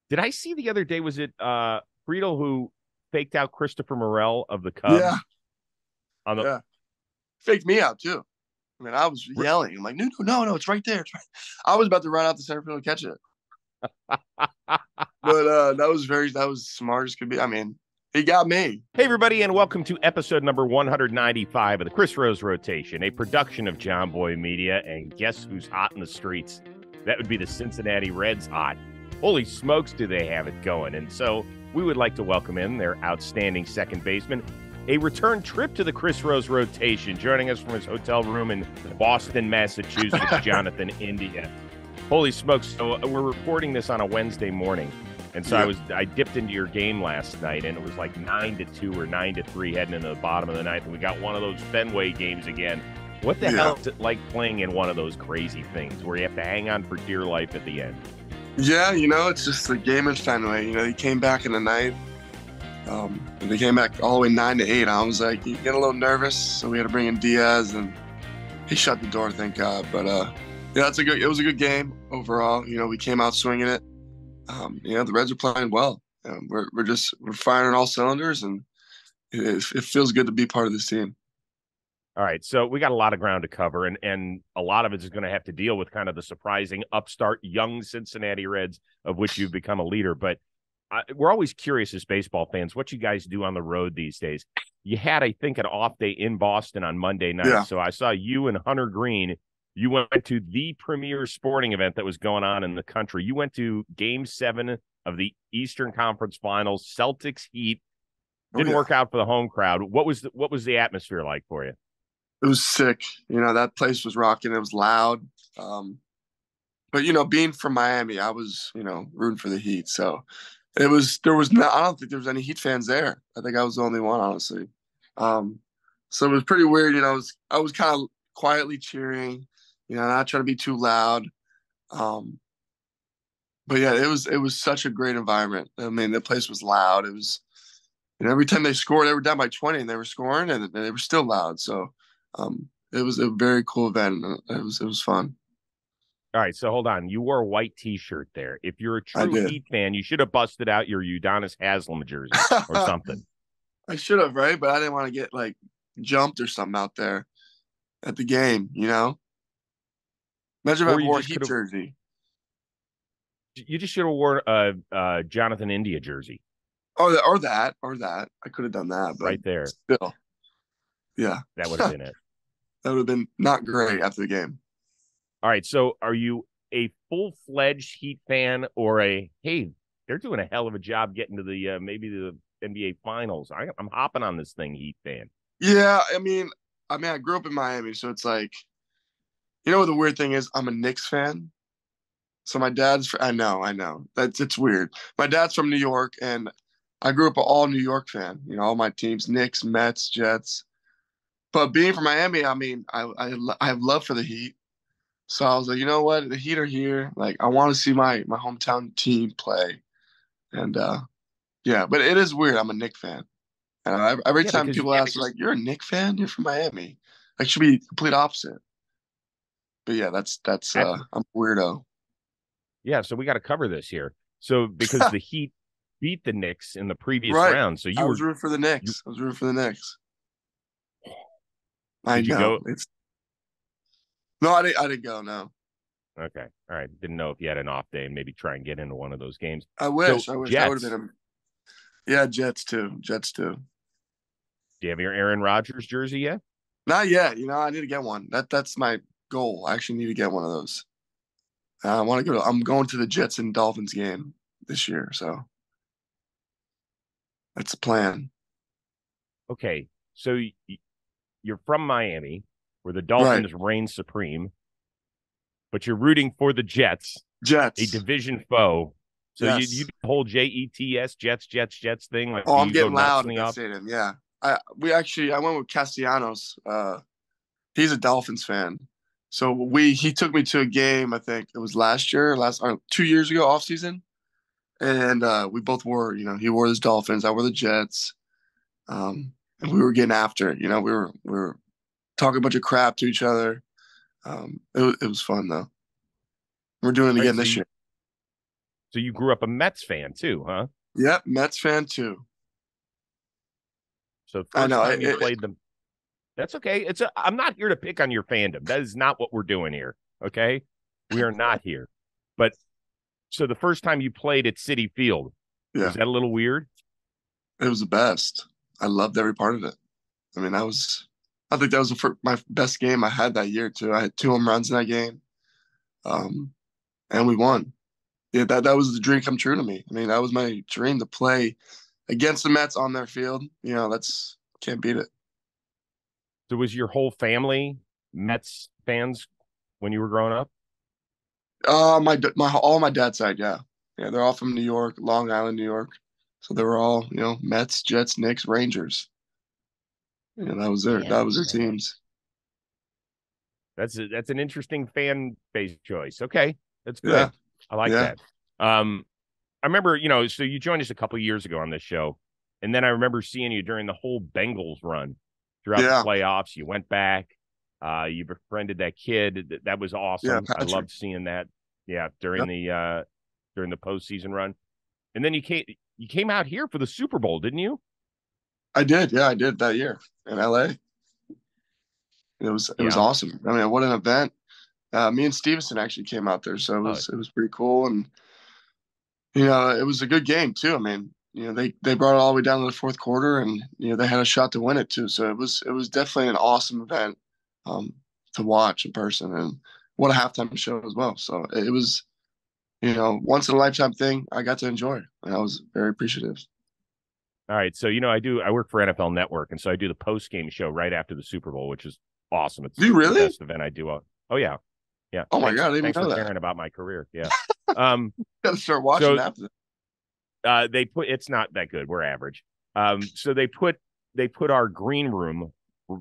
Did I see the other day? Was it Friedl who faked out Christopher Morel of the Yeah, Cubs on the? yeah. Faked me out too. I mean, I was yelling. I'm like, no, no, no, no, it's right there. It's right. I was about to run out the center field and catch it. But that was smart as could be. I mean, he got me. Hey, everybody, and welcome to episode number 195 of the Chris Rose Rotation, a production of John Boy Media. And guess who's hot in the streets? That would be the Cincinnati Reds hot. Holy smokes, do they have it going. And so we would like to welcome in their outstanding second baseman, a return trip to the Chris Rose Rotation, joining us from his hotel room in Boston, Massachusetts, Jonathan India. Holy smokes. So we're recording this on a Wednesday morning. And so I dipped into your game last night, and it was like 9-2 or 9-3 heading into the bottom of the ninth, and we got one of those Fenway games again. What the hell is it like playing in one of those crazy things where you have to hang on for dear life at the end? Yeah, it's just the game in Fenway. He came back in the ninth. And they came back all the way 9-8. I was like, you get a little nervous, so we had to bring in Diaz, and he shut the door, thank God. But yeah, it was a good game overall. We came out swinging it. The Reds are playing well. We're firing on all cylinders, and it feels good to be part of this team. All right, so we got a lot of ground to cover, and a lot of it is going to have to deal with kind of the surprising upstart young Cincinnati Reds, of which you've become a leader. But we're always curious as baseball fans what you guys do on the road these days. You had, I think, an off day in Boston on Monday night. Yeah. So I saw you and Hunter Greene. You went to the premier sporting event that was going on in the country. You went to Game 7 of the Eastern Conference Finals, Celtics Heat. Didn't work out for the home crowd. What was the atmosphere like for you? It was sick. That place was rocking. It was loud. But being from Miami, I was rooting for the Heat. So there was not. I don't think there was any Heat fans there. I think I was the only one, honestly. So it was pretty weird. I was kind of quietly cheering. Not trying to be too loud. But yeah, it was such a great environment. I mean, the place was loud. It was, every time they scored, they were down by 20 and they were scoring, and they were still loud. So it was a very cool event. It was fun. All right, so hold on. You wore a white T-shirt there. If you're a I true did. Heat fan, you should have busted out your Udonis Haslem jersey or something. I should have, right? But I didn't want to get like jumped or something out there at the game. Imagine if Or I you wore a just Heat could have. jersey. You just should have worn a Jonathan India jersey. Or that. I could have done that, but right there. still, yeah, That would have been it. that would have been not great after the game. All right, so are you a full-fledged Heat fan or hey, they're doing a hell of a job getting to the maybe the NBA Finals? I'm hopping on this thing, Heat fan. Yeah, I grew up in Miami, so it's like, what the weird thing is? I'm a Knicks fan. So my dad's, I know. It's weird. My dad's from New York, and I grew up an all New York fan. All my teams, Knicks, Mets, Jets. But being from Miami, I mean, I have love for the Heat. So I was like, you know what? The Heat are here. Like, I want to see my hometown team play. And yeah, but it is weird. I'm a Knicks fan. And every Yeah, time because people ask, like, you're a Knicks fan? You're from Miami. Like, should be complete opposite. But yeah, that's that's I'm a weirdo. yeah. So we got to cover this here. So because the Heat beat the Knicks in the previous Right. round, so I was rooting for the you Knicks. I was rooting for the Knicks. I did you know. go? It's no, I didn't go, no. Okay, all right. Didn't know if you had an off day and maybe try and get into one of those games. I So wish. I wish that would have Jets, been yeah, Jets too. Jets too. do you have your Aaron Rodgers jersey yet? Not yet. I need to get one. That's my goal. I actually need to get one of those. I want to go. I'm going to the Jets and Dolphins game this year, so that's the plan. Okay, so you're from Miami, where the Right, Dolphins reign supreme, but you're rooting for the Jets, a Jets. division foe. So you Yes. do the whole Jets thing. Like, Oh, do I'm you go getting nuts loud in at the that off? stadium. Yeah. I went with Castellanos. He's a Dolphins fan. So he took me to a game, I think it was last or 2 years ago, off season. And we both wore, he wore his Dolphins, I wore the Jets. And we were getting after it. We were talking a bunch of crap to each other. It was fun though. We're doing it All right, again so this year. So you grew up a Mets fan too, huh? Yep, Mets fan too. So I first know. time you played them. That's okay. I'm not here to pick on your fandom. That is not what we're doing here. Okay. We are not here. But so the first time you played at Citi Field, was Yeah, that a little weird? it was the best. I loved every part of it. I mean, I think that was my best game I had that year too. I had 2 home runs in that game, um, and we won. Yeah, that was the dream come true to me. I mean, that was my dream to play against the Mets on their field. That's can't beat it. So was your whole family Mets fans when you were growing up? My all my dad's side, yeah, yeah, they're all from New York, Long Island, New York. So they were all, Mets, Jets, Knicks, Rangers. Damn, that was their man. teams. That's an interesting fan base choice. Okay, that's Yeah, good. I like yeah, that. I remember, so you joined us a couple of years ago on this show, and then I remember seeing you during the whole Bengals run throughout the yeah, playoffs. You went back, you befriended that kid. That was yeah. awesome. I Patrick, loved seeing that. Yeah, yep. during the postseason run, and then you came out here for the Super Bowl, didn't you? I did. Yeah, I did that year in LA. It was Yeah. awesome. I mean, what an event. Me and Stevenson actually came out there, so Oh, it was pretty cool, and it was a good game too. I mean, they brought it all the way down to the fourth quarter, and they had a shot to win it too. So it was definitely an awesome event um, to watch in person, and what a halftime show as well. So it was once in a lifetime thing. I got to enjoy, and I was very appreciative. all right. So I work for NFL Network, and so I do the post game show right after the Super Bowl, which is awesome. Do It's you the really? best event I do. Oh yeah, yeah. Oh my Thanks, god, I didn't thanks even for know that. caring about my career. Yeah. Um. Got to start watching So after that. it's not that good. We're average. So they put our green room.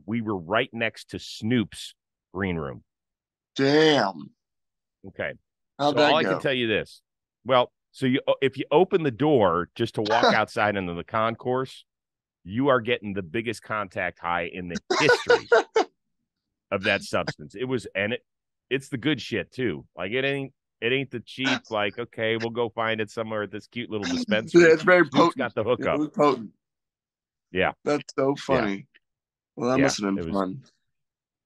We were right next to Snoop's green room. Damn, Okay. how'd So all that I can go? tell you this. Well, so if you open the door just to walk outside into the concourse, you are getting the biggest contact high in the history of that substance. It's the good shit too. Like it ain't the cheap, like, okay, we'll go find it somewhere at this cute little Yeah, dispensary. it's very Snoop's potent. got the It hookup. was potent. Yeah. That's so Yeah. funny. Well, that Yeah. must have been It was fun.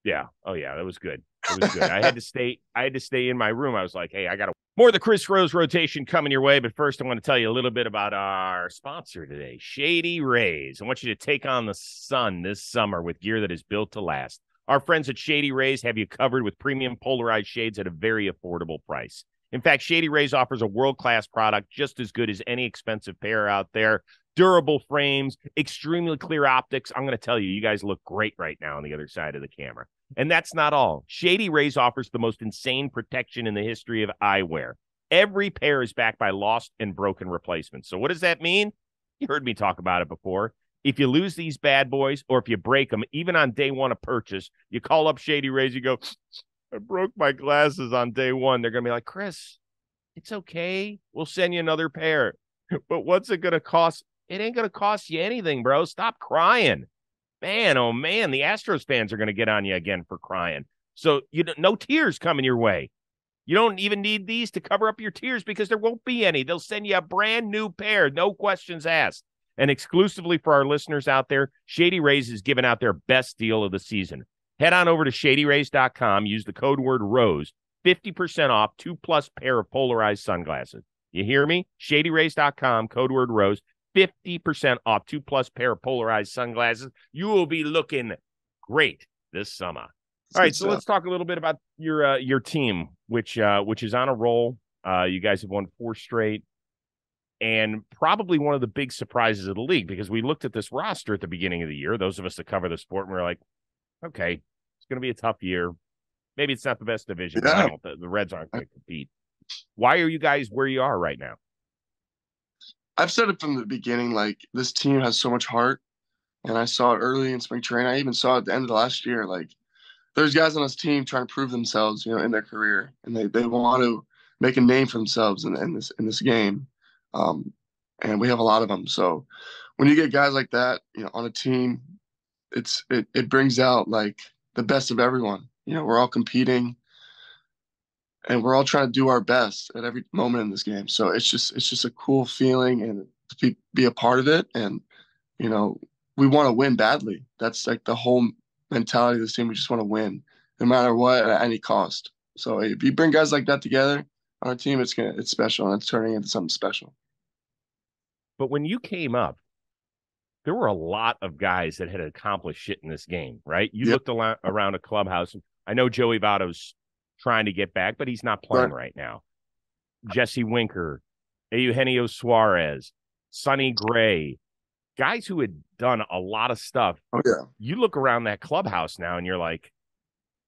yeah. Oh yeah, that was good. It was good. I had to stay in my room. I was like, hey, I got more of the Chris Rose rotation coming your way. But first, I want to tell you a little bit about our sponsor today, Shady Rays. I want you to take on the sun this summer with gear that is built to last. Our friends at Shady Rays have you covered with premium polarized shades at a very affordable price. In fact, Shady Rays offers a world-class product just as good as any expensive pair out there. Durable frames, extremely clear optics. I'm going to tell you, you guys look great right now on the other side of the camera. And that's not all. Shady Rays offers the most insane protection in the history of eyewear. Every pair is backed by lost and broken replacements. So what does that mean? You heard me talk about it before. If you lose these bad boys or if you break them, even on day one of purchase, you call up Shady Rays, you go, I broke my glasses on day one. They're going to be like, Chris, it's okay. We'll send you another pair. But what's it going to cost? It ain't going to cost you anything, bro. Stop crying. Man, oh man, the Astros fans are going to get on you again for crying. So no tears coming your way. You don't even need these to cover up your tears because there won't be any. They'll send you a brand new pair, no questions asked. And exclusively for our listeners out there, Shady Rays is giving out their best deal of the season. Head on over to shadyrays.com, use the code word ROSE, 50% off 2+ pair of polarized sunglasses. You hear me? Shadyrays.com, code word ROSE, 50% off 2+ pair of polarized sunglasses. You will be looking great this summer. All right, so let's talk a little bit about your team, which is on a roll. You guys have won 4 straight, and probably one of the big surprises of the league because we looked at this roster at the beginning of the year. Those of us that cover the sport, and we were like, okay, it's going to be a tough year. Maybe it's not the best division, Yeah, but the Reds aren't going to compete. Why are you guys where you are right now? I've said it from the beginning. Like, this team has so much heart, and I saw it early in spring training. I even saw it at the end of the last year. Like, there's guys on this team trying to prove themselves, in their career, and they want to make a name for themselves in this game. Um, and we have a lot of them. So when you get guys like that, on a team, it brings out like the best of everyone. We're all competing. and we're all trying to do our best at every moment in this game. So it's just a cool feeling and to be a part of it. And you know, we want to win badly. That's like the whole mentality of this team. We just want to win, no matter what, at any cost. So if you bring guys like that together on our team, it's special, and it's turning into something special. But when you came up, there were a lot of guys that had accomplished shit in this game, right? You Yep. looked around a clubhouse. I know Joey Votto's trying to get back, but he's not playing Right. right now. Jesse Winker, Eugenio Suarez, Sonny Gray, guys who had done a lot of stuff. Oh yeah. You look around that clubhouse now and you're like,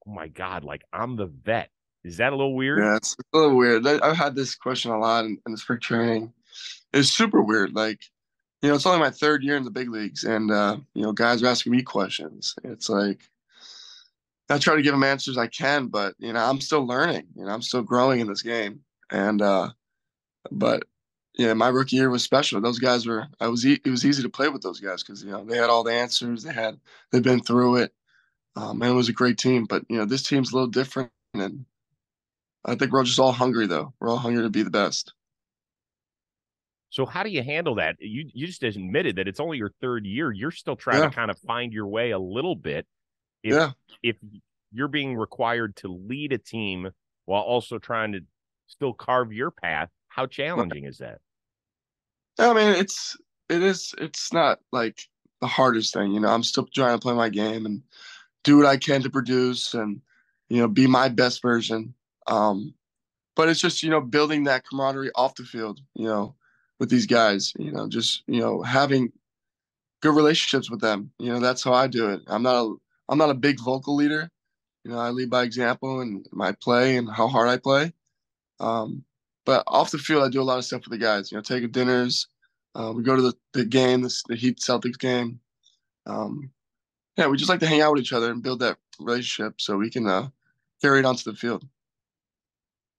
oh my God, like I'm the vet. Is that a little weird? Yeah, it's a little weird. I've had this question a lot in spring training. It's super weird. Like, it's only my third year in the big leagues, and guys are asking me questions. It's like I try to give them answers I can, but I'm still learning. I'm still growing in this game, and but yeah, my rookie year was special. Those guys were. It was easy to play with those guys because they had all the answers. They've been through it, and it was a great team. But this team's a little different, and I think we're just all hungry though. We're all hungry to be the best. So how do you handle that? You just admitted that it's only your third year. You're still trying to Yeah, kind of find your way a little bit. If yeah. if you're being required to lead a team while also trying to still carve your path, how challenging is that? I mean, it's not like the hardest thing. I'm still trying to play my game and do what I can to produce and be my best version. But it's just building that camaraderie off the field. With these guys. Just having good relationships with them. That's how I do it. I'm not a big vocal leader. I lead by example and my play and how hard I play. Um, but off the field, I do a lot of stuff with the guys. Take dinners. We go to the game, the Heat Celtics game. Um, yeah, we just like to hang out with each other and build that relationship so we can carry it onto the field.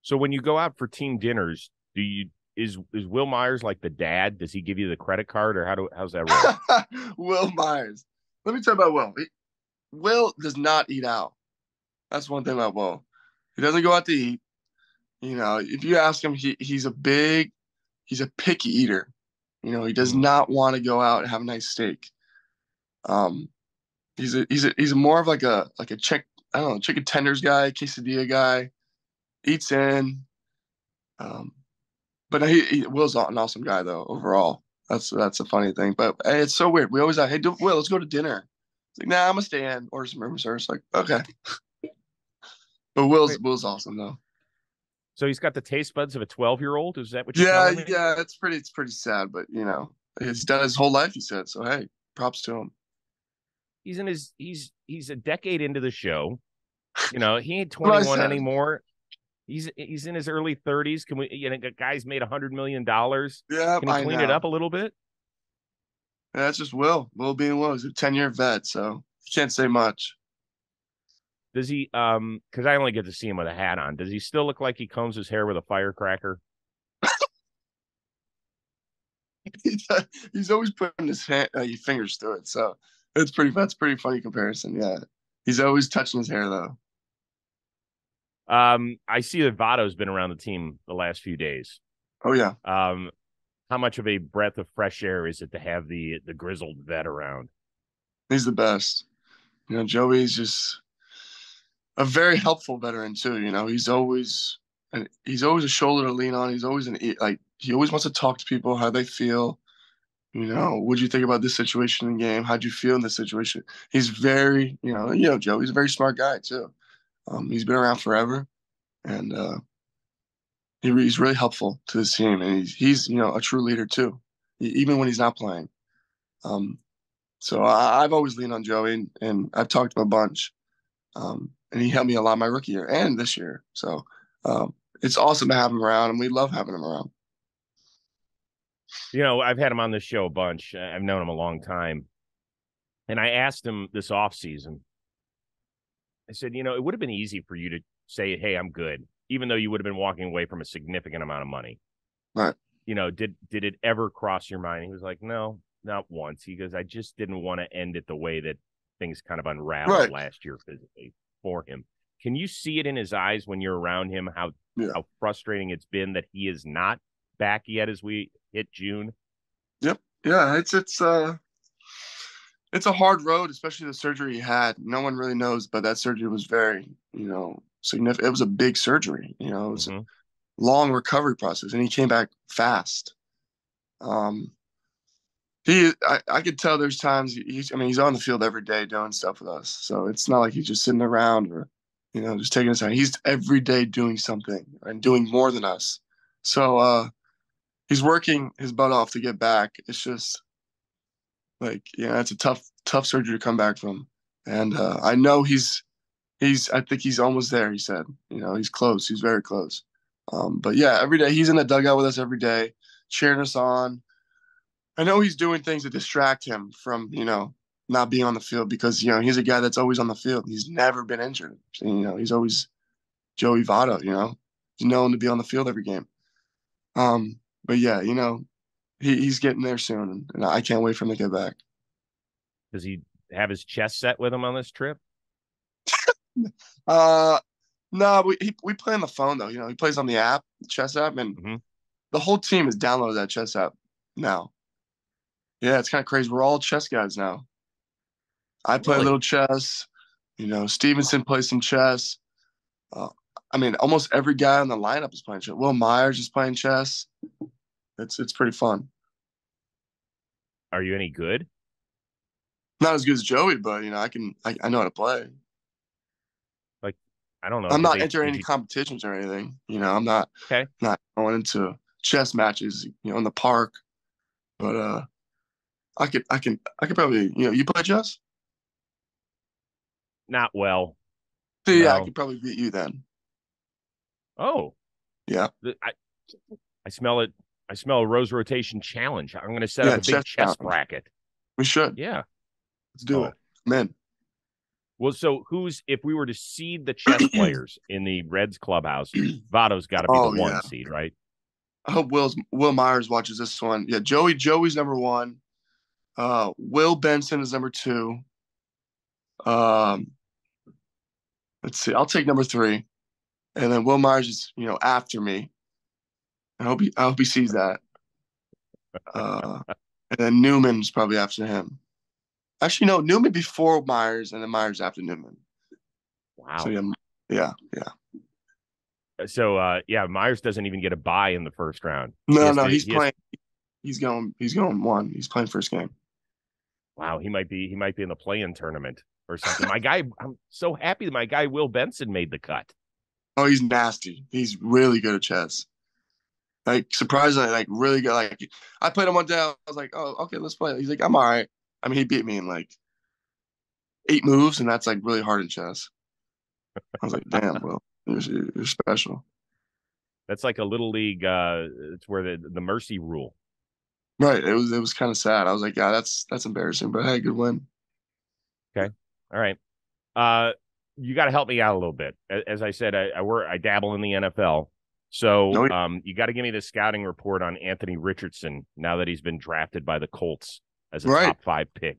So when you go out for team dinners, do you is Wil Myers like the dad? Does he give you the credit card or how's that roll? Wil Myers. Let me tell you about Wil. Wil does not eat out. That's one thing about Wil. He doesn't go out to eat. If you ask him, he's a picky eater. He does Mm. not want to go out and have a nice steak. Um, he's more of like a I don't know, chicken tenders guy, quesadilla guy. Eats in. Um, but Will's an awesome guy though overall. That's a funny thing. But hey, it's so weird. We always like, hey, Will, let's go to dinner. It's like, nah, I'm gonna stay in, order some room service. Like, okay. But Will's Wait, Will's awesome though. so he's got the taste buds of a 12-year-old? Is that what you're Yeah, telling me? yeah, it's pretty sad, but he's done his whole life. He said so. Hey, props to him. He's a decade into the show. He ain't What I 21 said. anymore. He's in his early 30s. Can we, guys made $100 million. Yeah, Can he I clean it know. up a little bit? Yeah, that's just Will. Will being Will. He's a 10-year vet, so you can't say much. Does he, because I only get to see him with a hat on. Does he still look like he combs his hair with a firecracker? He's always putting his fingers through it, so that's pretty funny comparison. Yeah, he's always touching his hair though. I see that Votto's been around the team the last few days. Oh yeah, Um, how much of a breath of fresh air is it to have the grizzled vet around? he's the best. Joey's just a very helpful veteran too. He's always a shoulder to lean on. He's always like he always wants to talk to people how they feel. What'd you think about this situation in the game? How'd you feel in this situation? He's very, Joe. He's a very smart guy too. He's been around forever, and he's really helpful to his team, and he's a true leader too, even when he's not playing. Um, so I've always leaned on Joey, and I've talked to him a bunch, and he helped me a lot my rookie year and this year. So it's awesome to have him around, and we love having him around. I've had him on this show a bunch. I've known him a long time. And I asked him this offseason, I said, it would have been easy for you to say, hey, I'm good, even though you would have been walking away from a significant amount of money. Right. Did it ever cross your mind? He was like, no, not once. He goes, I just didn't want to end it the way that things kind of unraveled Right. last year physically for him. Can you see it in his eyes when you're around him, how Yeah. how frustrating it's been that he is not back yet as we hit June. Yep. Yeah. It's a hard road, especially the surgery he had. No one really knows, but that surgery was very, significant. It was a big surgery. It was a long recovery process, and he came back fast. I could tell there's times he's on the field every day doing stuff with us. So it's not like he's just sitting around or, just taking his time. He's every day doing something and doing more than us. So he's working his butt off to get back. It's just like, it's a tough surgery to come back from. And I know I think he's almost there, he said. He's close. He's very close. But yeah, every day he's in the dugout with us every day, cheering us on. I know he's doing things to distract him from, not being on the field because, he's a guy that's always on the field. He's never been injured. He's always Joey Votto, he's known to be on the field every game. But yeah, he's getting there soon, and I can't wait for him to get back. Does he have his chest set with him on this trip? No, we play on the phone though. He plays on the app, the chess app, and the whole team has downloaded that chess app now. Yeah, it's kind of crazy. We're all chess guys now. I play a little chess. Stevenson plays some chess. Almost every guy on the lineup is playing chess. Wil Myers is playing chess. It's pretty fun. Are you any good? Not as good as Joey, but I know how to play. Like, I don't know. I'm not entering any competitions or anything. I'm not going into chess matches, in the park. But I could probably, you play chess? Not well. See, no. I could probably beat you then. Oh. Yeah. I smell it. I smell a Rose Rotation challenge. I'm going to set up a big chess bracket. We should. Yeah. Let's do it. Man. Well, so if we were to seed the chess players in the Reds clubhouse, Votto's got to be the one seed, right? I hope Wil Myers watches this one. Yeah, Joey's number one. Will Benson is number two. Let's see. I'll take number three, and then Wil Myers is after me. I hope he sees that. And then Newman's probably after him. Actually, no, Newman before Myers, and then Myers after Newman. Wow. So yeah. So Myers doesn't even get a bye in the first round. No, he's playing. He's going one. He's playing first game. Wow, he might be in the play-in tournament or something. I'm so happy that my guy Will Benson made the cut. Oh, he's nasty. He's really good at chess. Like, surprisingly, like, really good. Like, I played him one day. I was like, oh, okay, let's play. He's like, I'm all right. He beat me in like 8 moves, and that's like really hard in chess. I was like, damn, Will, you're special. That's like a little league. It's where the mercy rule. Right. It was kind of sad. I was like, yeah, that's embarrassing, but hey, good win. Okay. All right. You got to help me out a little bit. As I said, I dabble in the NFL. So you got to give me the scouting report on Anthony Richardson now that he's been drafted by the Colts as a top 5 pick.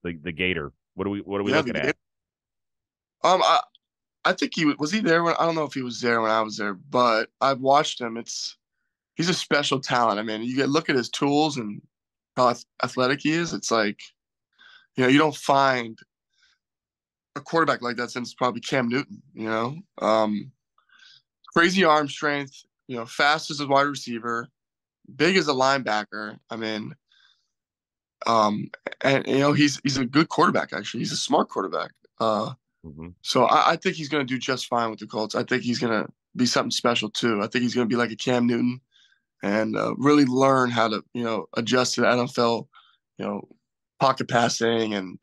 The Gator. What are we looking at? I think was he there I don't know if he was there when I was there, but I've watched him. He's a special talent. You look at his tools and how athletic he is. It's like, you don't find a quarterback like that since probably Cam Newton, crazy arm strength, fast as a wide receiver, big as a linebacker. He's a good quarterback, actually. He's a smart quarterback. So I think he's going to do just fine with the Colts. I think he's going to be something special too. I think he's going to be like a Cam Newton and really learn how to, adjust to the NFL, pocket passing and,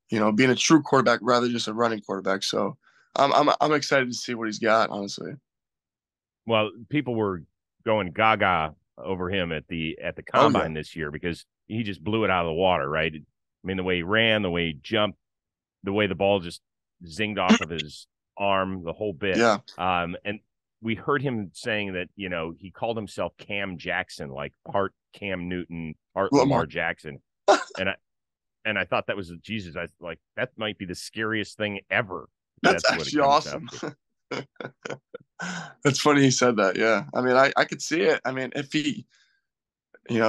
being a true quarterback rather than just a running quarterback. So I'm excited to see what he's got, honestly. Well, people were going gaga over him at the combine this year because he just blew it out of the water, right? The way he ran, the way he jumped, the way the ball just zinged off of his arm, the whole bit. Yeah. And we heard him saying that, he called himself Cam Jackson, like part Cam Newton, part Lamar Jackson. And I thought that was Jesus. I was like, that might be the scariest thing ever. That's actually awesome. That's funny he said that. Yeah. I mean, I could see it. I mean, if he,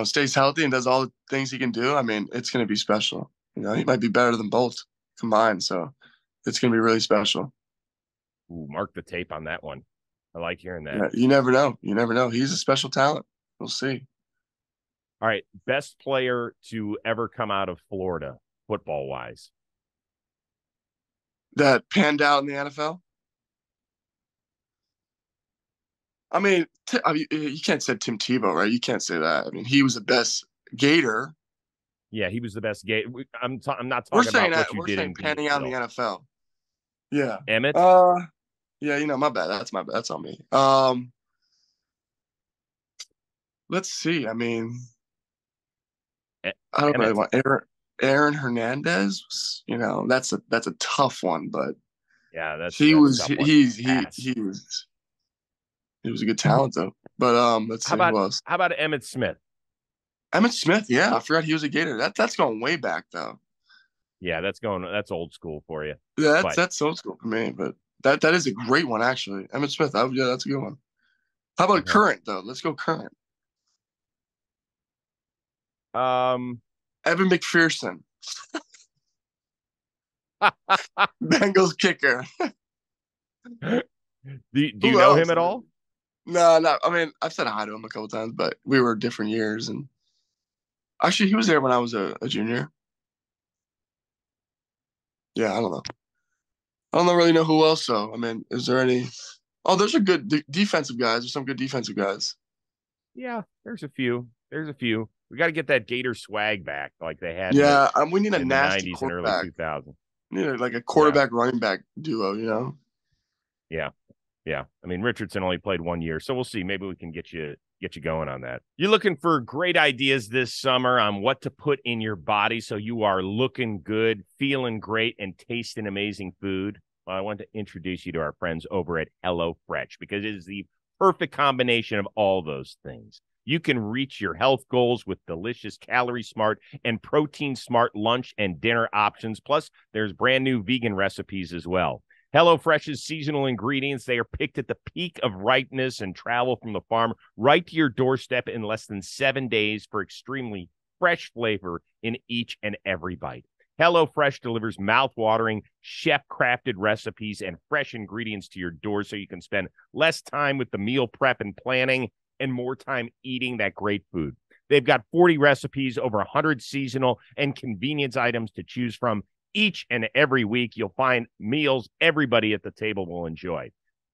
stays healthy and does all the things he can do, I mean, it's going to be special. He might be better than both combined. So it's going to be really special. Ooh, mark the tape on that one. I like hearing that. Yeah, you never know. You never know. He's a special talent. We'll see. All right. Best player to ever come out of Florida, football wise. That panned out in the NFL. I mean, you can't say Tim Tebow, right? You can't say that. I mean, he was the best Gator. Yeah, he was the best Gator. I'm not We're talking saying about what that. you We're did saying in panning out in the Gainesville. NFL. Yeah. Emmett? Yeah, my bad. That's my bad. That's on me. Let's see. I mean, I don't really Emmett. want Aaron Hernandez. That's a tough one, but Yeah, that's he a was tough one. he was a good talent though. But let's How see about who else. how about Emmett Smith? Emmett Smith. Yeah, I forgot he was a Gator. That's going way back though. Yeah, that's old school for you. Yeah, But that's old school for me. But that is a great one actually. Emmett Smith. Yeah, that's a good one. How about okay. current though? Let's go current. Um Evan McPherson, Bengals kicker. do you Who know else? him at all? No, no. I mean, I've said hi to him a couple times, but we were different years. And actually, he was there when I was a junior. Yeah, I don't know. I don't really know who else. So, I mean, is there any? Oh, those are good defensive guys. There's some good defensive guys. Yeah, there's a few. There's a few. We got to get that Gator swag back like they had Yeah, we need a in the nasty 90s and early quarterback. 2000s. We need like a Yeah. quarterback running back duo. Yeah. Yeah. I mean, Richardson only played 1 year, so we'll see. Maybe we can get you going on that. You're looking for great ideas this summer on what to put in your body so you are looking good, feeling great, and tasting amazing food. Well, I want to introduce you to our friends over at HelloFresh because it is the perfect combination of all those things. You can reach your health goals with delicious calorie smart and protein smart lunch and dinner options. Plus, there's brand new vegan recipes as well. HelloFresh's seasonal ingredients, they are picked at the peak of ripeness and travel from the farm right to your doorstep in less than 7 days for extremely fresh flavor in each and every bite. HelloFresh delivers mouth-watering, chef-crafted recipes and fresh ingredients to your door so you can spend less time with the meal prep and planning and more time eating that great food. They've got 40 recipes, over 100 seasonal and convenience items to choose from. Each and every week, you'll find meals everybody at the table will enjoy.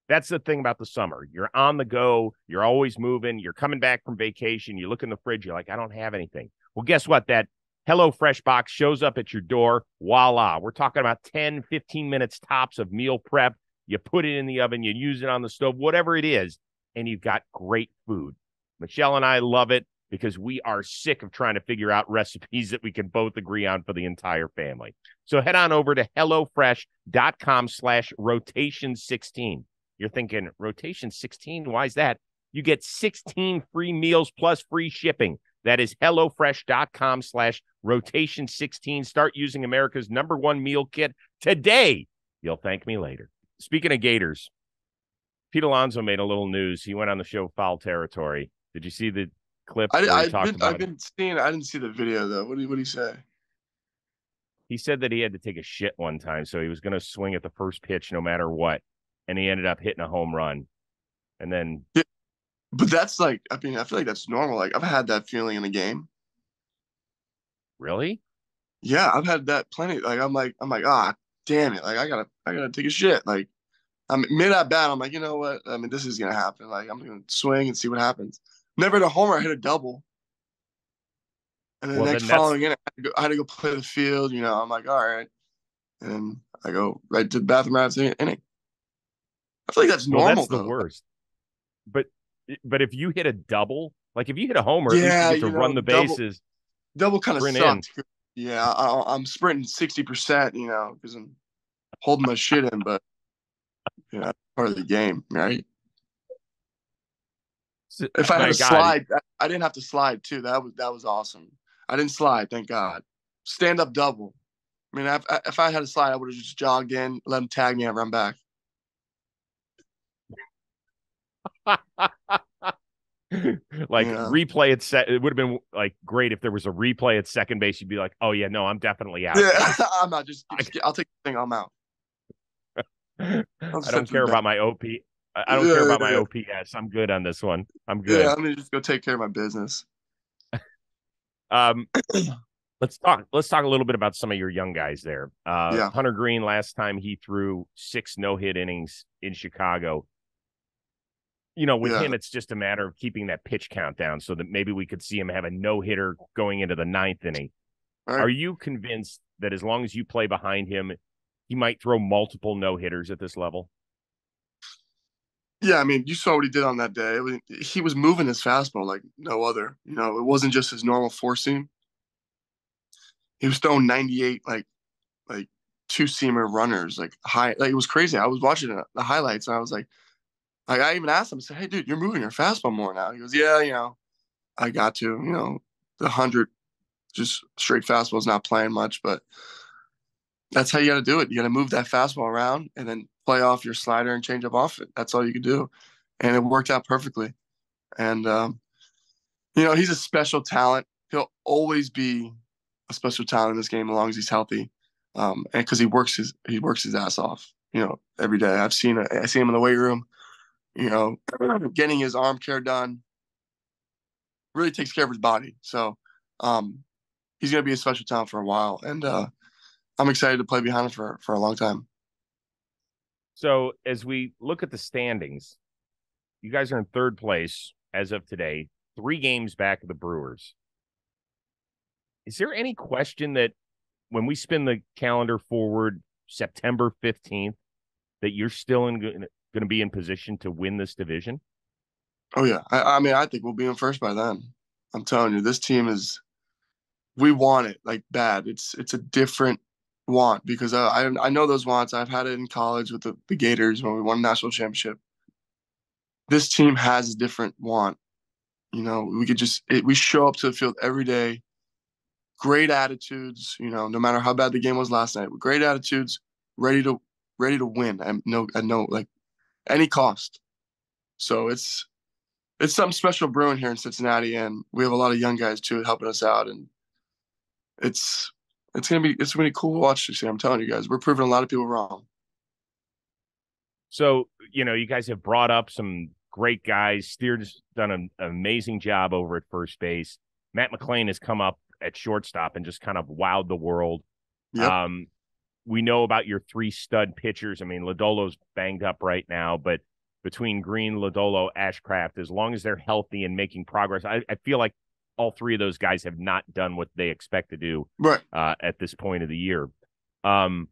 That's the thing about the summer. You're on the go. You're always moving. You're coming back from vacation. You look in the fridge. You're like, I don't have anything. Well, guess what? That HelloFresh box shows up at your door. Voila. We're talking about 10, 15 minutes tops of meal prep. You put it in the oven. You use it on the stove, whatever it is, and you've got great food. Michelle and I love it because we are sick of trying to figure out recipes that we can both agree on for the entire family. So head on over to HelloFresh.com/rotation16. You're thinking, rotation 16? Why is that? You get 16 free meals plus free shipping. That is HelloFresh.com/rotation16. Start using America's #1 meal kit today. You'll thank me later. Speaking of Gators, Pete Alonso made a little news. He went on the show Foul Territory. Did you see the clip where he talked about I've been seeing. I didn't see the video though. What did he say? He said that he had to take a shit one time, so he was going to swing at the first pitch no matter what, and he ended up hitting a home run. And then, yeah, but that's like, I mean, I feel like that's normal. Like I've had that feeling in a game. really? Yeah, I've had that plenty. Like ah, damn it. Like I gotta take a shit. Like I'm mid at bat. I'm like, you know what? I mean, this is gonna happen. Like I'm gonna swing and see what happens. Never hit a homer. I hit a double. And then Well, the next then that's following inning, I had to go play the field. I'm like, all right. And I go right to the bathroom after the inning. I feel like that's normal, that's the though. worst. But if you hit a double, like if you hit a homer, at least you Yeah, get to run the bases, double kind of sprint in. sucked. Yeah, I'm sprinting 60%, because I'm holding my shit in, but that's part of the game, right? If I had My to God, slide, I didn't have to slide too. That was awesome. I didn't slide, thank God. Stand up double. I mean, if I had to slide, I would have just jogged in, let him tag me, and run back. Like Yeah. replay at it would have been like great if there was a replay at second base. You'd be like, oh yeah, no, I'm definitely out, Yeah. guys. I'm not I'll take the thing. I'm out. I'll I just head don't to the care bank. about my OP. I don't care Yeah, about my yeah, OPS. I'm good on this one. I'm yeah. good. I'm gonna just go take care of my business. Um, let's talk a little bit about some of your young guys there. Yeah, Hunter Greene, last time he threw 6 no-hit innings in Chicago. With yeah. him, it's just a matter of keeping that pitch count down so that maybe we could see him have a no-hitter going into the ninth inning. All Are right. you convinced that as long as you play behind him, he might throw multiple no-hitters at this level? Yeah, I mean, you saw what he did on that day. He was moving his fastball like no other. It wasn't just his normal four seam. He was throwing 98 like two seamer runners, like high. Like it was crazy. I was watching the highlights and I was like I even asked him. I said, "Hey, dude, you're moving your fastball more now." He goes, "Yeah, I got to. The 100 just straight fastball is not playing much, but that's how you got to do it. You got to move that fastball around and then play off your slider and change up off it. That's all you can do." And it worked out perfectly. And he's a special talent. He'll always be a special talent in this game as long as he's healthy, and because he works his ass off, every day. I see him in the weight room, you know, getting his arm care done. Really takes care of his body. So he's gonna be a special talent for a while, and I'm excited to play behind him for a long time. So as we look at the standings, you guys are in third place as of today, 3 games back of the Brewers. Is there any question that when we spin the calendar forward September 15th, that you're still going to be in position to win this division? Oh yeah, I mean I think we'll be in first by then. I'm telling you, this team is we want it like bad. It's a different want because I know those wants. I've had it in college with the Gators when we won a national championship. This team has a different want. We could we show up to the field every day, great attitudes. No matter how bad the game was last night, great attitudes, ready to win and no like any cost. So it's something special brewing here in Cincinnati, and we have a lot of young guys too helping us out, and it's it's gonna be cool to watch this year. I'm telling you guys, we're proving a lot of people wrong. So, you guys have brought up some great guys. Steer's done an amazing job over at first base. Matt McLain has come up at shortstop and just kind of wowed the world. Yep. Um, we know about your 3 stud pitchers. I mean, Lodolo's banged up right now, but between Greene, Lodolo, Ashcraft, as long as they're healthy and making progress, I feel like all 3 of those guys have not done what they expect to do Right. at this point of the year. Are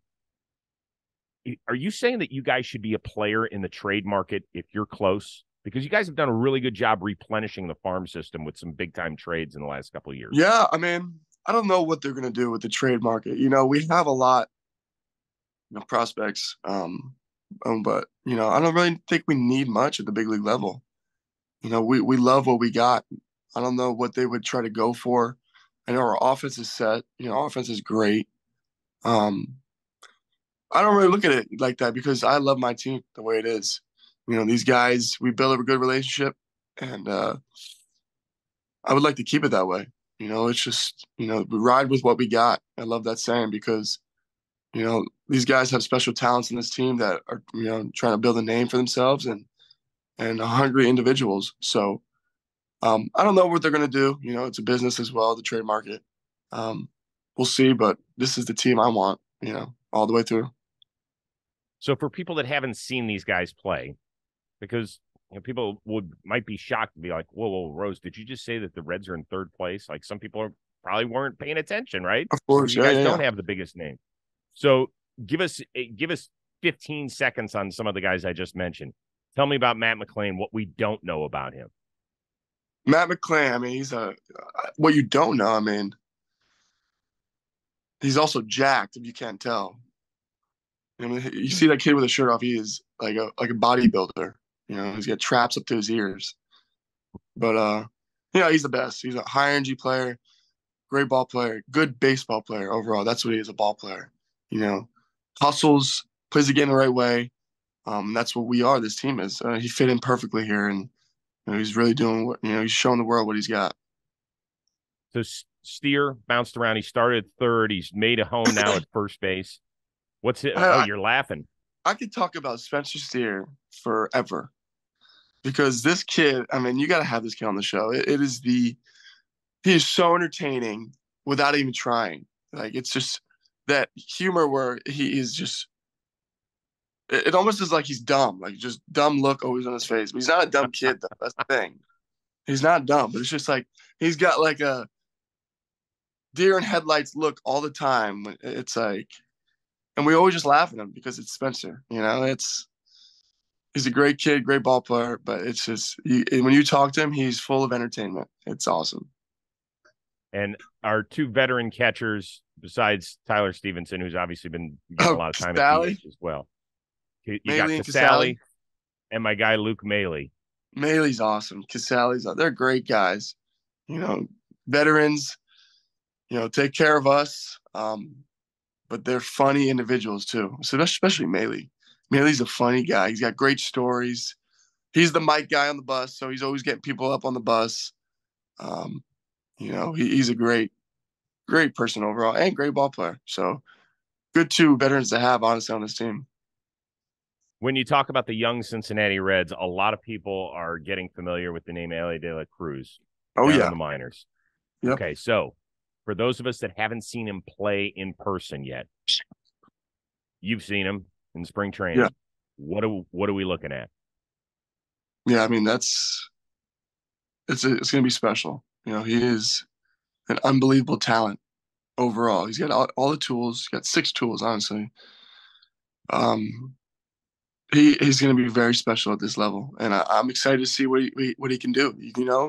you saying that you guys should be a player in the trade market if you're close? Because you guys have done a really good job replenishing the farm system with some big time trades in the last couple of years. Yeah, I mean, I don't know what they're gonna do with the trade market. We have a lot of prospects, but I don't really think we need much at the big league level. We love what we got. I don't know what they would try to go for. I know our offense is set. Our offense is great. Um, I don't really look at it like that because I love my team the way it is. These guys, we build a good relationship, and I would like to keep it that way. It's just, we ride with what we got. I love that saying because, these guys have special talents in this team that are, trying to build a name for themselves and hungry individuals. So I don't know what they're going to do. It's a business as well, the trade market. We'll see, but this is the team I want, all the way through. So for people that haven't seen these guys play, because people might be shocked to be like, whoa, Rose, did you just say that the Reds are in third place? Like some people probably weren't paying attention, right? Of course, You yeah, guys yeah, don't yeah. have the biggest name. So give us 15 seconds on some of the guys I just mentioned. Tell me about Matt McLain, what we don't know about him. Matt McLain, I mean, what you don't know, I mean, he's also jacked if you can't tell. I mean, you see that kid with a shirt off, he is like a bodybuilder. He's got traps up to his ears. But he's the best. He's a high energy player, great ball player, good baseball player overall. That's what he is, a ball player. Hustles, plays the game the right way. That's what we are. This team is. He fit in perfectly here, and he's really doing what he's showing the world what he's got. So Steer bounced around. He started third. He's made a home now at first base. What's it? Oh, I, you're laughing. I could talk about Spencer Steer forever because this kid. I mean, you got to have this kid on the show. He is so entertaining without even trying. Like it's just that humor where he is just. It almost is like he's dumb, like just dumb look always on his face. But he's not a dumb kid though. That's the thing. He's not dumb, but it's just like he's got like a deer in headlights look all the time. It's like, and we always just laugh at him because it's Spencer. He's a great kid, great ball player, but it's just when you talk to him, he's full of entertainment. It's awesome. And our two veteran catchers, besides Tyler Stevenson, who's obviously been getting a lot of time at DH as well. You got Casali and my guy Luke Maile. Maile's awesome. They're great guys. Veterans. Take care of us. But they're funny individuals too. So especially Maile. Maile's a funny guy. He's got great stories. He's the mic guy on the bus, so he's always getting people up on the bus. He's a great person overall and great ball player. So good two veterans to have, honestly, on this team. When you talk about the young Cincinnati Reds, a lot of people are getting familiar with the name Elly De La Cruz. Oh, yeah. In the minors. Yep. Okay, so for those of us that haven't seen him play in person yet, you've seen him in spring training. Yeah. What are we looking at? Yeah, I mean, it's going to be special. He is an unbelievable talent overall. He's got all the tools. He's got 6 tools, honestly. He's going to be very special at this level, and I'm excited to see what he can do.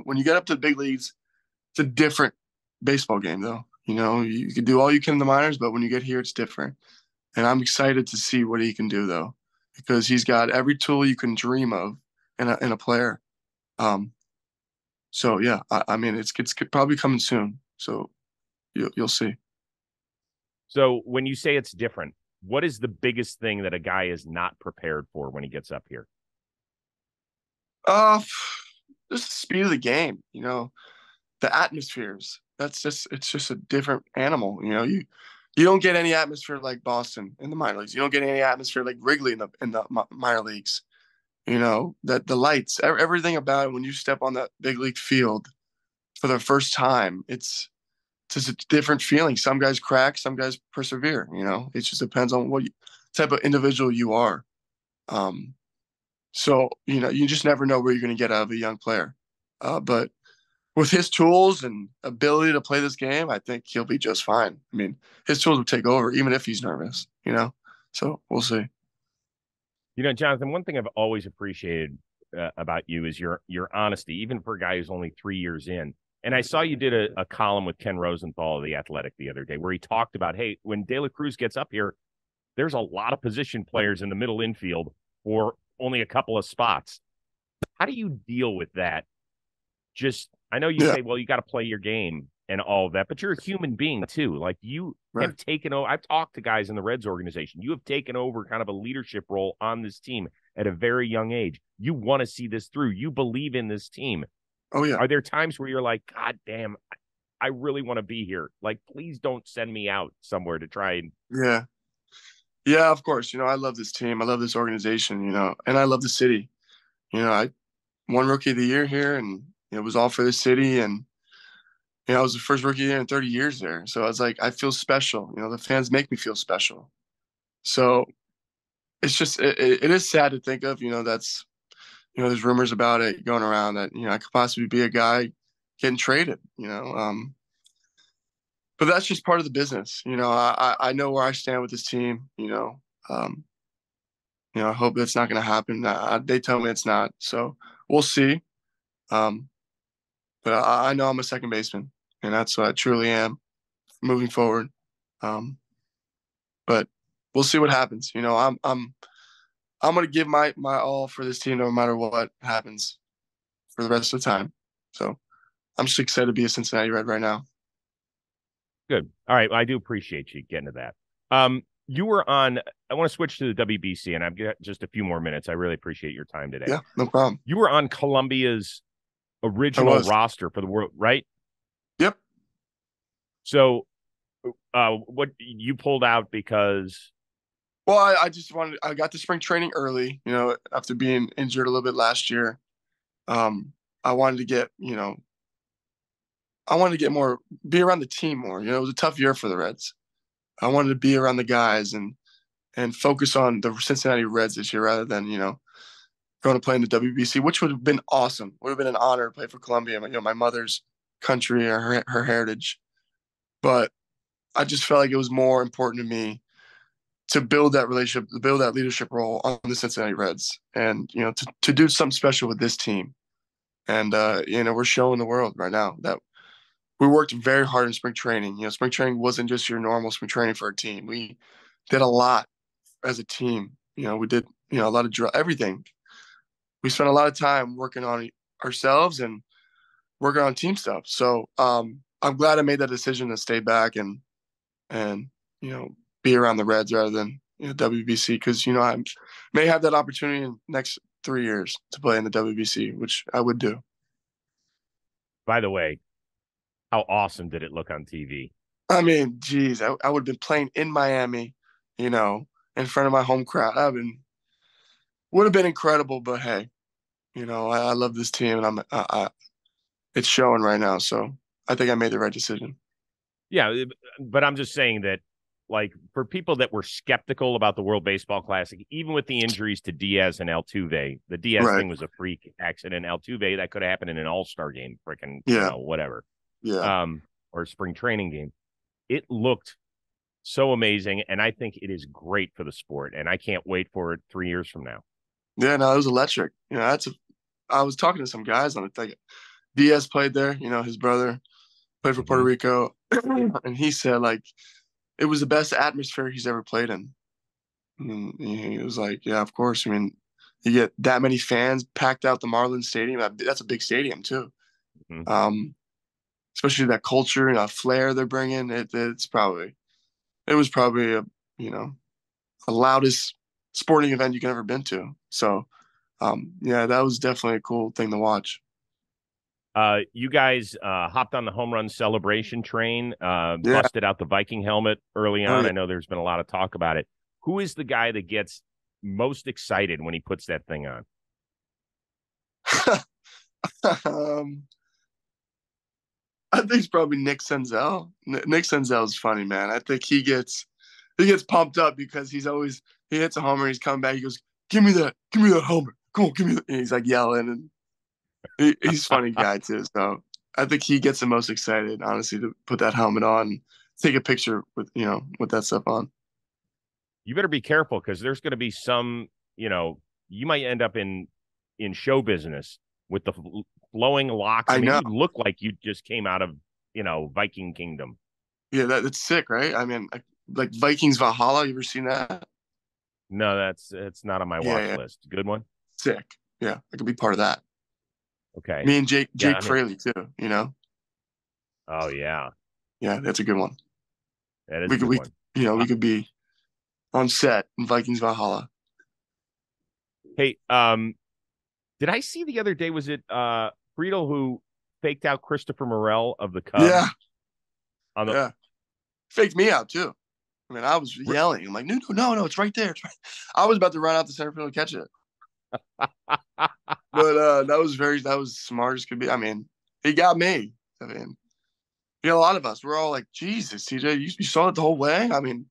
When you get up to the big leagues, it's a different baseball game, though. You can do all you can in the minors, but when you get here, it's different. And I'm excited to see what he can do, though, because he's got every tool you can dream of in a player. So yeah, I mean, it's probably coming soon. So you'll see. So when you say it's different, what is the biggest thing that a guy is not prepared for when he gets up here? Just the speed of the game. The atmospheres. It's just a different animal. You don't get any atmosphere like Boston in the minor leagues. You don't get any atmosphere like Wrigley in the minor leagues. That the lights, everything about it. When you step on that big league field for the first time, it's just a different feeling. Some guys crack, some guys persevere. It just depends on what type of individual you are. So you just never know where you're going to get out of a young player. But with his tools and ability to play this game, I think he'll be just fine. I mean, his tools will take over, even if he's nervous. So we'll see. Jonathan, one thing I've always appreciated about you is your honesty, even for a guy who's only 3 years in. And I saw you did a column with Ken Rosenthal of The Athletic the other day where he talked about, hey, when De La Cruz gets up here, there's a lot of position players in the middle infield for only a couple of spots. How do you deal with that? I know you say, well, you got to play your game and all of that, but you're a human being too. Like you have taken over. I've talked to guys in the Reds organization. You have taken over kind of a leadership role on this team at a very young age. You want to see this through. You believe in this team. Oh, yeah. Are there times where you're like, God damn, I really want to be here. Like, please don't send me out somewhere to try and. Yeah. Yeah, of course. I love this team. I love this organization, and I love the city. I won Rookie of the Year here, and it was all for the city. And, I was the first rookie in 30 years there. So I was like, I feel special. The fans make me feel special. So it's just, it is sad to think of, that's, there's rumors about it going around that, I could possibly be a guy getting traded, but that's just part of the business. I know where I stand with this team, I hope that's not going to happen. They tell me it's not. So we'll see. But I know I'm a second baseman, and that's what I truly am moving forward. But we'll see what happens. I'm going to give my all for this team no matter what happens for the rest of the time. So I'm just excited to be a Cincinnati Red right now. Good. All right. Well, I do appreciate you getting to that. You were on. I want to switch to the WBC, and I've got just a few more minutes. I really appreciate your time today. Yeah, no problem. You were on Colombia's original roster for the world, right? Yep. So, what you pulled out because? Well, I just wanted. I got to spring training early. After being injured a little bit last year, I wanted to get. I wanted to get more, be around the team more. It was a tough year for the Reds. I wanted to be around the guys and focus on the Cincinnati Reds this year rather than going to play in the WBC, which would have been awesome. Would have been an honor to play for Colombia, my mother's country or her heritage. But I just felt like it was more important to me to build that relationship, to build that leadership role on the Cincinnati Reds, and to do something special with this team. And we're showing the world right now that we worked very hard in spring training. Spring training wasn't just your normal spring training for a team. We did a lot as a team. We did a lot of everything. We spent a lot of time working on ourselves and working on team stuff. So I'm glad I made that decision to stay back and be around the Reds rather than WBC, because I may have that opportunity in the next 3 years to play in the WBC, which I would do. By the way, how awesome did it look on TV? I mean, geez, I would have been playing in Miami, in front of my home crowd. Would have been incredible. But hey, I love this team, and it's showing right now. So I think I made the right decision. Yeah, but I'm just saying that, like, for people that were skeptical about the World Baseball Classic, even with the injuries to Diaz and Altuve, the Diaz thing was a freak accident. Altuve, that could have happened in an All-Star game, freaking, whatever. Yeah. Or a spring training game. It looked so amazing, and I think it is great for the sport, and I can't wait for it 3 years from now. Yeah, no, it was electric. I was talking to some guys on it. Like, Diaz played there. His brother played for Puerto Rico, and he said it was the best atmosphere he's ever played in. And he was like, "Yeah, of course. I mean, you get that many fans packed out the Marlins Stadium. That's a big stadium too. Especially that culture and that flair they're bringing. It was probably the loudest sporting event you could ever been to. So, that was definitely a cool thing to watch. You guys hopped on the home run celebration train, busted out the Viking helmet early on. Yeah. I know there's been a lot of talk about it. Who is the guy that gets most excited when he puts that thing on? I think it's probably Nick Senzel. Nick Senzel is funny, man. I think he gets pumped up because he hits a homer, he's coming back, he goes, give me that helmet. Come on, give me that. And he's like yelling, and he's a funny guy too. So I think he gets the most excited, honestly, to put that helmet on and take a picture with that stuff on. You better be careful, because there's going to be some, you might end up in show business with the flowing locks. I know. You look like you just came out of, Viking Kingdom. Yeah, that's sick, right? I mean, like Vikings Valhalla. You ever seen that? No, it's not on my watch list. Good one. Sick. Yeah, I could be part of that. Okay. Me and Jake Fraley too. Oh yeah. Yeah, that's a good one. That is a good one. We could be on set in Vikings Valhalla. Hey, did I see the other day, was it Friedl who faked out Christopher Morel of the Cubs? Yeah. Faked me out too. I mean, I was yelling. I'm like, no, it's right there. It's right. I was about to run out the center field and catch it. But that was smart as could be. I mean, he got me. I mean, a lot of us, we're all like, Jesus, TJ, you saw it the whole way? I mean,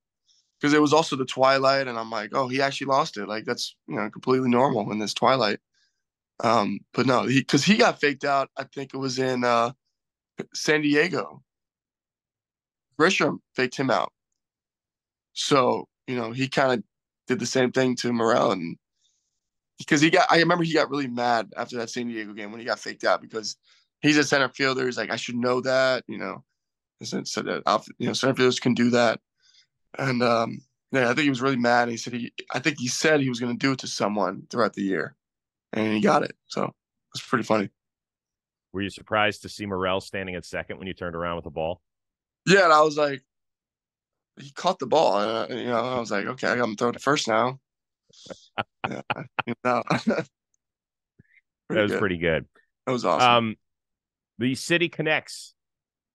because it was also the twilight, and I'm like, oh, he actually lost it. Like, that's completely normal in this twilight. But no, because he got faked out. I think it was in San Diego. Grisham faked him out. So he kind of did the same thing to Morel, and because I remember he got really mad after that San Diego game when he got faked out, because he's a center fielder. He's like, I should know that, so that center fielders can do that. And I think he was really mad. He said he said he was going to do it to someone throughout the year, and he got it. So it was pretty funny. Were you surprised to see Morel standing at second when you turned around with the ball? Yeah, and I was like, he caught the ball. I was like, okay, I got him throwing it first now. Yeah, That was pretty good. That was awesome. The City Connects.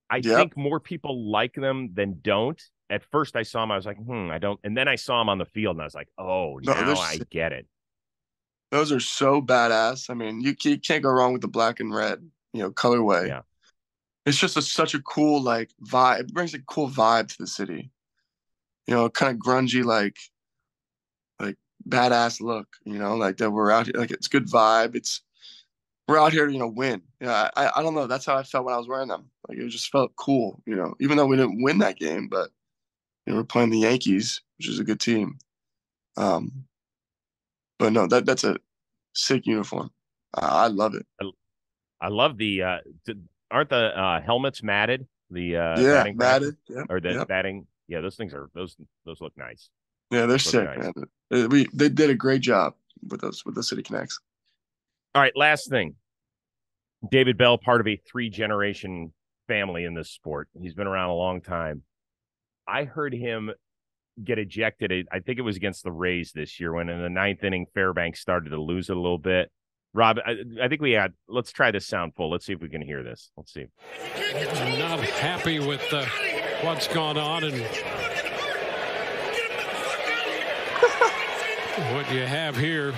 I think more people like them than don't. At first I saw them, I was like, I don't. And then I saw them on the field, and I was like, oh, now I get it. Those are so badass. I mean, you can't go wrong with the black and red, colorway. Yeah. It's just such a cool, like, vibe. It brings a cool vibe to the city. Kind of grungy, like badass look, like that we're out here. Like, it's good vibe. We're out here to, win. Yeah, I don't know. That's how I felt when I was wearing them. Like, it just felt cool, even though we didn't win that game, but, we're playing the Yankees, which is a good team. But no, that's a sick uniform. I love it. I love aren't the helmets matted? The batting matted. Or the batting. Yeah, those things those look nice. Yeah, they're sick, nice. Man. They did a great job with the City Connects. All right, last thing. David Bell, part of a 3-generation family in this sport. He's been around a long time. I heard him get ejected. I think it was against the Rays this year when in the 9th inning, Fairbanks started to lose it a little bit. Rob, I think let's try this sound full. Let's see if we can hear this. Let's see. I'm not happy with what's gone on and what you have here.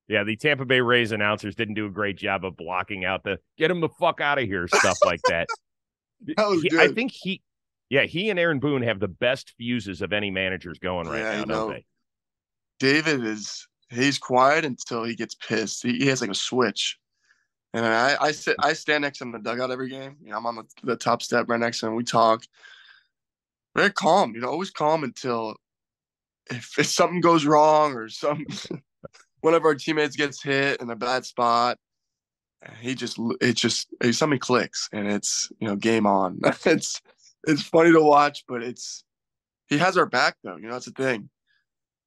Yeah, the Tampa Bay Rays announcers didn't do a great job of blocking out the get him the fuck out of here stuff like that. That was good. I think he and Aaron Boone have the best fuses of any managers going right now, don't they? David he's quiet until he gets pissed. He has like a switch. And I stand next to him in the dugout every game. I'm on the top step right next to him. We talk. Very calm, always calm until if something goes wrong or one of our teammates gets hit in a bad spot, something clicks and it's, game on. It's funny to watch, but he has our back though. That's the thing.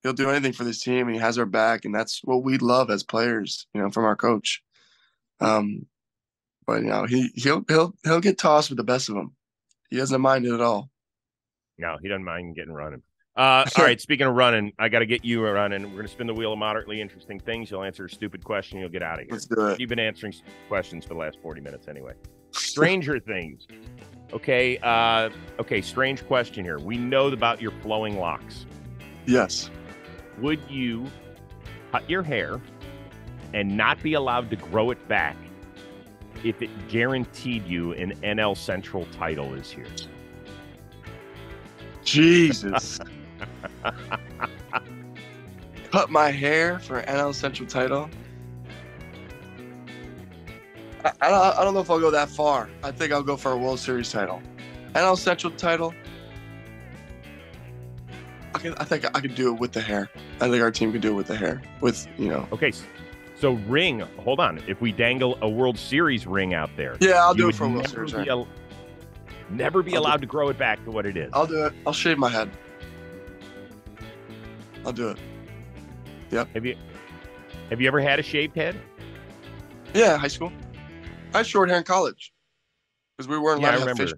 He'll do anything for this team and he has our back. And that's what we love as players, from our coach. But he'll get tossed with the best of them. He doesn't mind it at all. No, he doesn't mind getting running. All right, speaking of running, I got to get you running. We're going to spin the wheel of moderately interesting things. You'll answer a stupid question. You'll get out of here. Let's do it. You've been answering questions for the last 40 minutes anyway. Stranger things. Okay, strange question here. We know about your flowing locks. Yes. Would you cut your hair and not be allowed to grow it back if it guaranteed you an NL Central title this year? Jesus. Cut my hair for an NL Central title? I don't know if I'll go that far. I think I'll go for a World Series title. NL Central title? I think I could do it with the hair. I think our team could do it with the hair. Okay, so ring. Hold on. If we dangle a World Series ring out there. Yeah, I'll do it for a World Series ring. Never be allowed to grow it back to what it is. I'll do it. I'll shave my head. I'll do it. Yep. Have you ever had a shaved head? Yeah, high school. I had short hair in college because we weren't allowed to have fish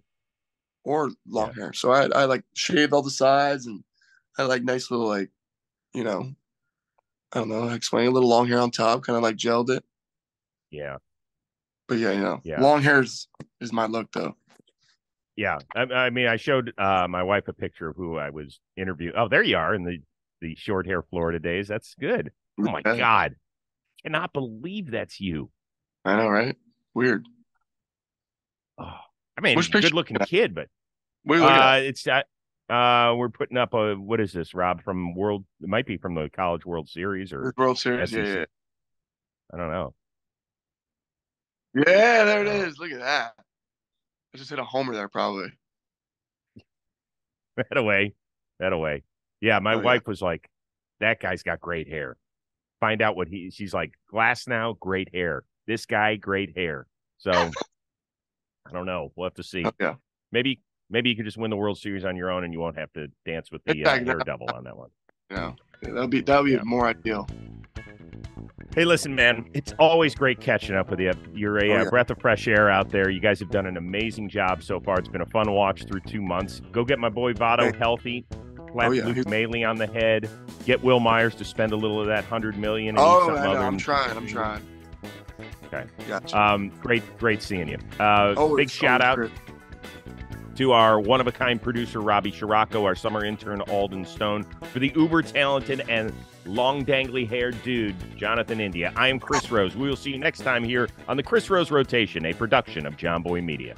or long hair. So I like shaved all the sides and had like nice little like, I don't know, explain a little long hair on top, kind of like gelled it. Yeah. But long hair is my look though. Yeah. I mean, I showed my wife a picture of who I was interviewing. Oh, there you are in the short hair Florida days. That's good. Oh my God. Cannot believe that's you. I know, right? Weird. Oh, I mean, good looking kid, but it's that we're putting up what is this, Rob, from it might be from the College World Series or World Series, SEC. yeah. I don't know. Yeah, there it is. Look at that. I just hit a homer there, probably. That away. Yeah, my wife was like, that guy's got great hair. Find out she's like, glass now, great hair. This guy, great hair. So, I don't know. We'll have to see. Yeah. Maybe you could just win the World Series on your own and you won't have to dance with the hair double on that one. Yeah, that'll be more ideal. Hey, listen, man, it's always great catching up with you. You're a breath of fresh air out there. You guys have done an amazing job so far. It's been a fun watch through 2 months. Go get my boy Votto healthy. Slap Luke Maile on the head. Get Wil Myers to spend a little of that $100 million. I'm trying. Okay. Gotcha. Great seeing you. Big shout out to our one-of-a-kind producer, Robbie Scirocco, our summer intern, Alden Stone, for the uber-talented and long-dangly-haired dude, Jonathan India. I am Chris Rose. We will see you next time here on the Chris Rose Rotation, a production of John Boy Media.